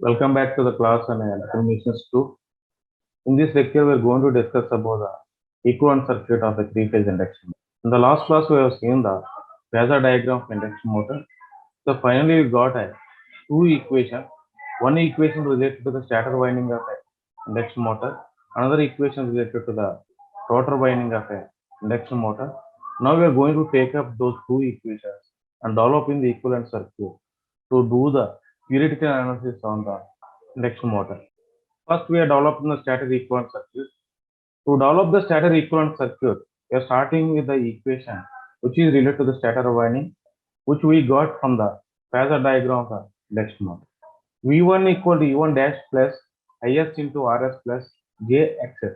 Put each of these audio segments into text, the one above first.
Welcome back to the class on examinations 2. In this lecture, we are going to discuss about the equivalent circuit of a three-phase induction. In the last class, we have seen the phasor diagram of induction motor. So finally, we got two equations. One equation related to the stator winding of a induction motor. Another equation related to the rotor winding of a induction motor. Now we are going to take up those two equations and develop in the equivalent circuit to do the theoretical analysis on the induction motor. First, we are developing the stator equivalent circuit. To develop the stator equivalent circuit, we are starting with the equation which is related to the stator winding, which we got from the phasor diagram of the induction motor. V1 equal to E1 dash plus Is into Rs plus Jxs.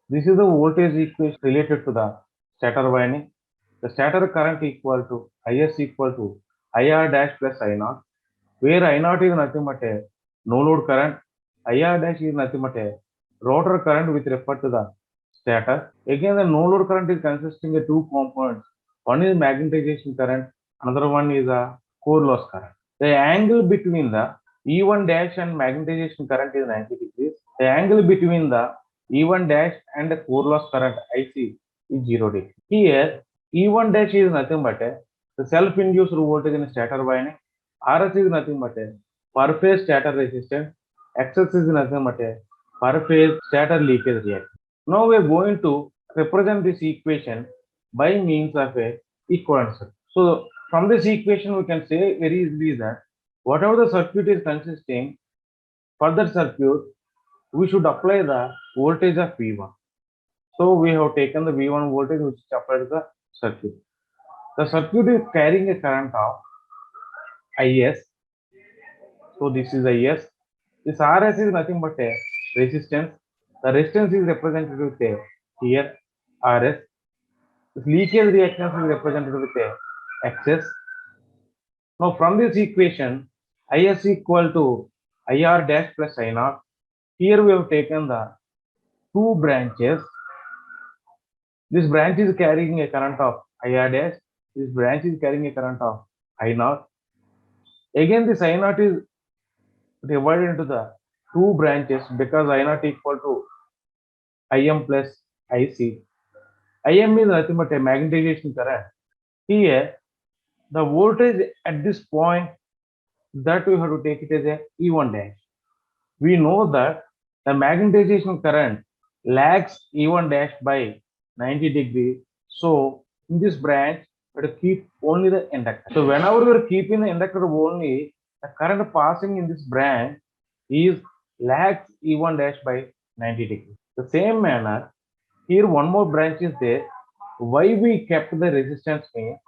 This is the voltage equation related to the stator winding. The stator current equal to Is equal to IR dash plus I0, where I0 is nothing but a no load current, IR dash is nothing but a rotor current with respect to the stator. Again, the no load current is consisting of two components. One is magnetization current, another one is a core loss current. The angle between the E1 dash and magnetization current is 90 degrees. The angle between the E1 dash and the core loss current IC is 0 degree. Here, E1 dash is nothing but the self-induced voltage in stator winding. Rs is nothing but a per phase stator resistance. Xs is nothing but a per phase stator leakage reactance. Now we are going to represent this equation by means of a equivalent circuit. So from this equation we can say very easily that whatever the circuit is consisting, for that circuit we should apply the voltage of V1. So we have taken the V1 voltage which is applied to the circuit. The circuit is carrying a current of Is. So this is Is. This Rs is nothing but a resistance. The resistance is represented with a here Rs. This leakage reactance is represented with a Xs. Now from this equation, Is equal to IR dash plus I0. Here we have taken the two branches. This branch is carrying a current of IR dash. This branch is carrying a current of I0. Again, this I0 is divided into the two branches because I0 equal to Im plus Ic. Im is nothing but a magnetization current. Here, the voltage at this point that we have to take it as a E1 dash. We know that the magnetization current lags E1 dash by 90 degrees. So in this branch, we have to keep only the inductor. So whenever we are keeping the inductor only, the current passing in this branch is lags E1 dash by 90 degrees. The same manner, here one more branch is there. Why we kept the resistance means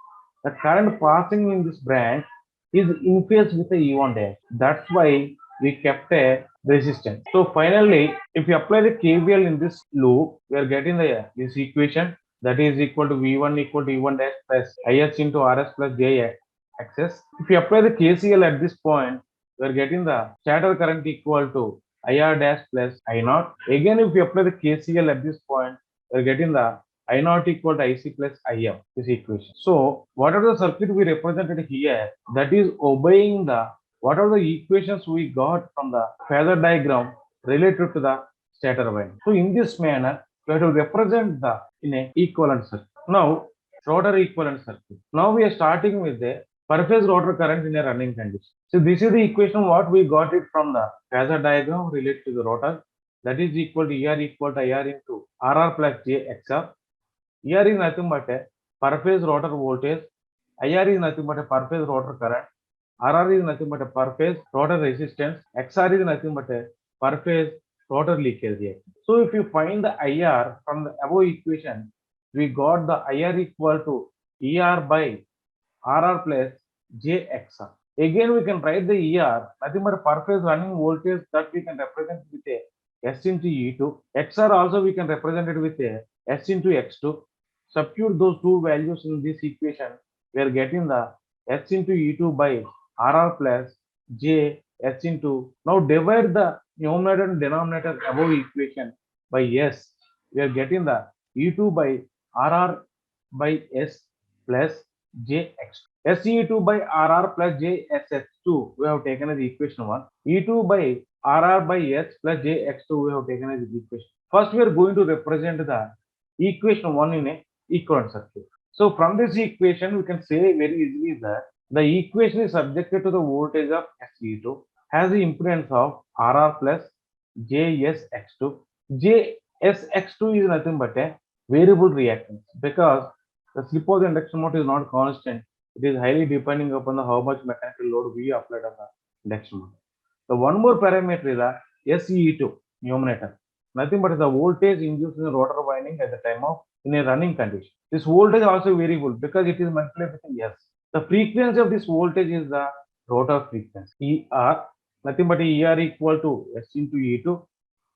the current passing in this branch is in phase with the E1 dash. That's why we kept a resistance. So finally, if you apply the KVL in this loop, we are getting this equation that is equal to V1 equal to E1 dash plus Is into Rs plus Jxs. If you apply the KCL at this point, we are getting the stator current equal to IR dash plus I0. Again, if you apply the KCL at this point, we are getting the I0 equal to IC plus IM, this equation. So whatever the circuit we represented here, that is obeying the whatever the equations we got from the phasor diagram related to the stator winding. So in this manner, we have to represent the in a equivalent circuit. Now, rotor equivalent circuit. Now we are starting with the per phase rotor current in a running condition. So this is the equation what we got it from the phasor diagram related to the rotor. That is equal to ER equal to IR into RR plus JXR. ER is nothing but a per phase rotor voltage. IR is nothing but a per phase rotor current. RR is nothing but a per phase rotor resistance. XR is nothing but a per phase rotor leakage reactance. So if you find the IR from the above equation, we got the IR equal to ER by RR plus JXR. Again, we can write the ER, nothing but a per phase running voltage that we can represent with a S into E2. XR also we can represent it with a S into X2. Substitute those two values in this equation. We are getting the S into E2 by RR plus J S into. Now divide the numerator and denominator above equation by S. We are getting the E2 by RR by S plus JX. SE2 by RR plus JSX2 we have taken as equation 1. E2 by RR by S plus JX2 we have taken as equation. First we are going to represent the equation 1 in a equivalent circuit. So from this equation we can say very easily that the equation is subjected to the voltage of SE2 has the impedance of RR plus JSX2. JSX2 is nothing but a variable reactance because the slip of the induction motor is not constant. It is highly depending upon the how much mechanical load we applied on the induction motor. The one more parameter is the SE2 numerator. Nothing but the voltage induced in the rotor winding at the time of in a running condition. This voltage also variable because it is multiplied with S. The frequency of this voltage is the rotor frequency ER. Nothing but ER equal to S into E2,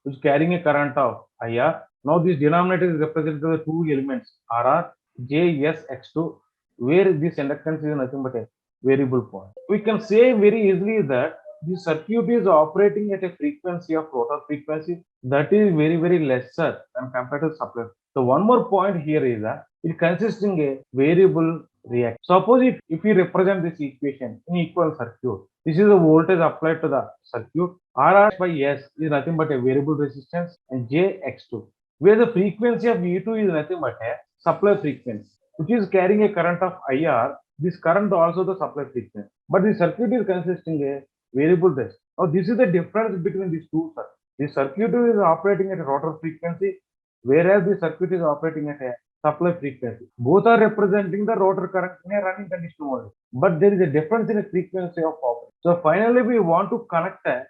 which is carrying a current of IR. Now this denominator is represented by the two elements RR, JSX2, where this inductance is nothing but a variable point. We can say very easily that the circuit is operating at a frequency of rotor frequency that is very lesser than compared to supply. So one more point here is that it consisting a variable react. Suppose if we represent this equation in equal circuit, this is the voltage applied to the circuit. RR by S is nothing but a variable resistance and JX2, where the frequency of E2 is nothing but a supply frequency, which is carrying a current of IR. This current also the supply frequency, but the circuit is consisting a variable resistance. Now this is the difference between these two circuits. The circuit is operating at a rotor frequency, whereas the circuit is operating at a supply frequency. Both are representing the rotor current in a running condition only, but there is a difference in the frequency of operation. So finally, we want to connect a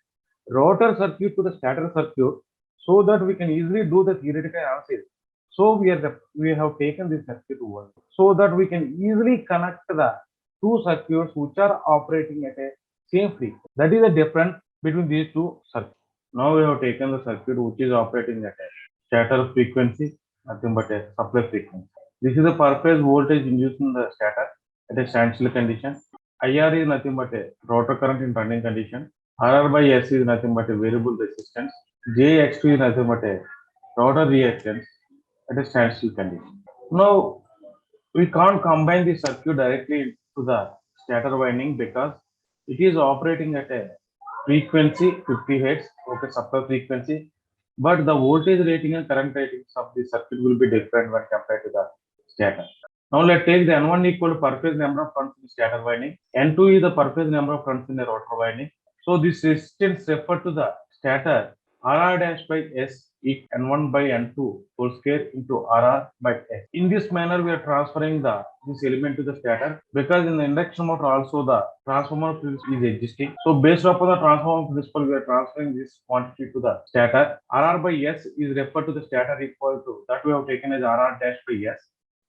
rotor circuit to the stator circuit so that we can easily do the theoretical analysis. So we have taken this circuit one so that we can easily connect the two circuits which are operating at a same frequency. That is the difference between these two circuits. Now we have taken the circuit which is operating at a stator frequency, nothing but a supply frequency. This is the per phase voltage induced in the stator at a standstill condition. IR is nothing but a rotor current in running condition. RR by S is nothing but a variable resistance. JX2 is nothing but a rotor reactance at a standstill condition. Now we can't combine the circuit directly to the stator winding because it is operating at a frequency 50 Hz, okay, supply frequency, but the voltage rating and current ratings of the circuit will be different when compared to the stator. Now let's take the N1 equal to per phase number of turns in stator winding, N2 is the per phase number of turns in the rotor winding. So this resistance referred to the stator RR dash by S equals N1 by N2 whole square into RR by S. In this manner, we are transferring this element to the stator because in the induction motor also the transformer principle is existing. So based upon the transformer principle, we are transferring this quantity to the stator. RR by S is referred to the stator equal to that we have taken as RR dash by S.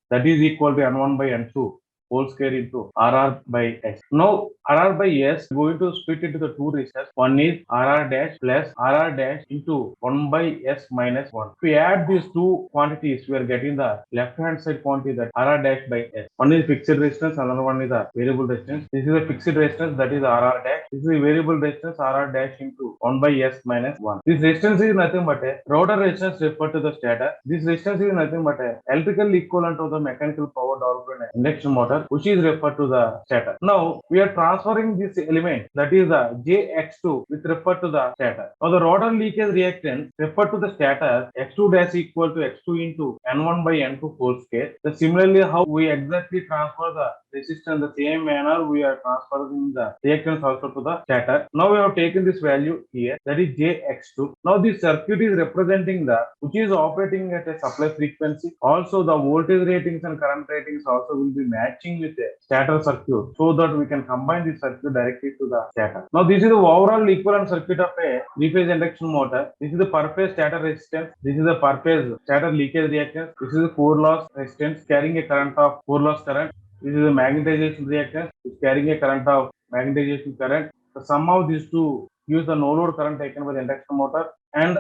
That is equal to N1 by N2 whole square into RR by S. Now RR by S going to split into the two resistors. One is RR dash plus RR dash into 1 by S minus 1. If we add these two quantities, we are getting the left hand side quantity that RR dash by S. One is fixed resistance, another one is a variable resistance. This is a fixed resistance, that is RR dash. This is a variable resistance RR dash into 1 by S minus 1. This resistance is nothing but a rotor resistance referred to the stator. This resistance is nothing but a electrical equivalent of the mechanical power developed in an induction motor, which is referred to the stator. Now we are transferring this element, that is the JX2 with referred to the stator. Now the rotor leakage reactance referred to the stator X2 dash equal to X2 into N1 by N2 whole square. So similarly, how we exactly transfer the resistance the same manner we are transferring the reactance also to the stator. Now we have taken this value here, that is JX2. Now this circuit is representing the which is operating at a supply frequency. Also the voltage ratings and current ratings also will be matching with the stator circuit so that we can combine this circuit directly to the stator. Now this is the overall equivalent circuit of a three-phase induction motor. This is the per phase stator resistance. This is the per phase stator leakage reactance. This is the core loss resistance carrying a current of core loss current. This is the magnetization reactance is carrying a current of magnetization current. The sum of these two gives the no load current taken by the induction motor, and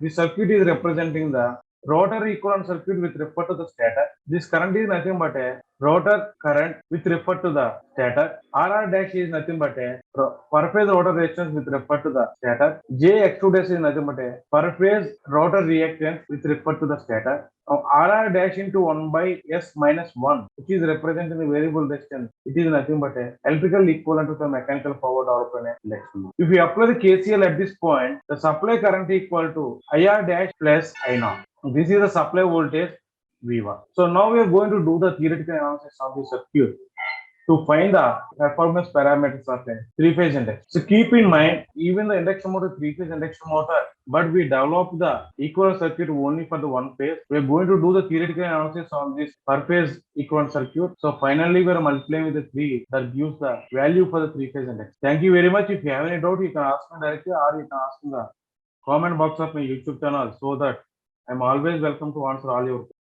the circuit is representing the rotor equivalent circuit with respect to the stator. This current is nothing but a rotor current with respect to the stator. RR dash is nothing but a per phase rotor resistance with respect to the stator. JX2 dash is nothing but a per phase rotor reactance with respect to the stator. Now, RR dash into 1 by S minus 1, which is represented in the variable resistance. It is nothing but a electrical equivalent to the mechanical power developed in induction. If we apply the KCL at this point, the supply current equal to IR dash plus I0. This is the supply voltage V1. So now we are going to do the theoretical analysis of the circuit to find the performance parameters of a three-phase induction. So keep in mind, even the induction motor, three-phase induction motor, but we developed the equivalent circuit only for the one phase. We are going to do the theoretical analysis on this per phase equivalent circuit. So finally, we are multiplying with the 3 that gives the value for the three-phase induction. Thank you very much. If you have any doubt, you can ask me directly or you can ask in the comment box of my YouTube channel so that I'm always welcome to answer all your questions.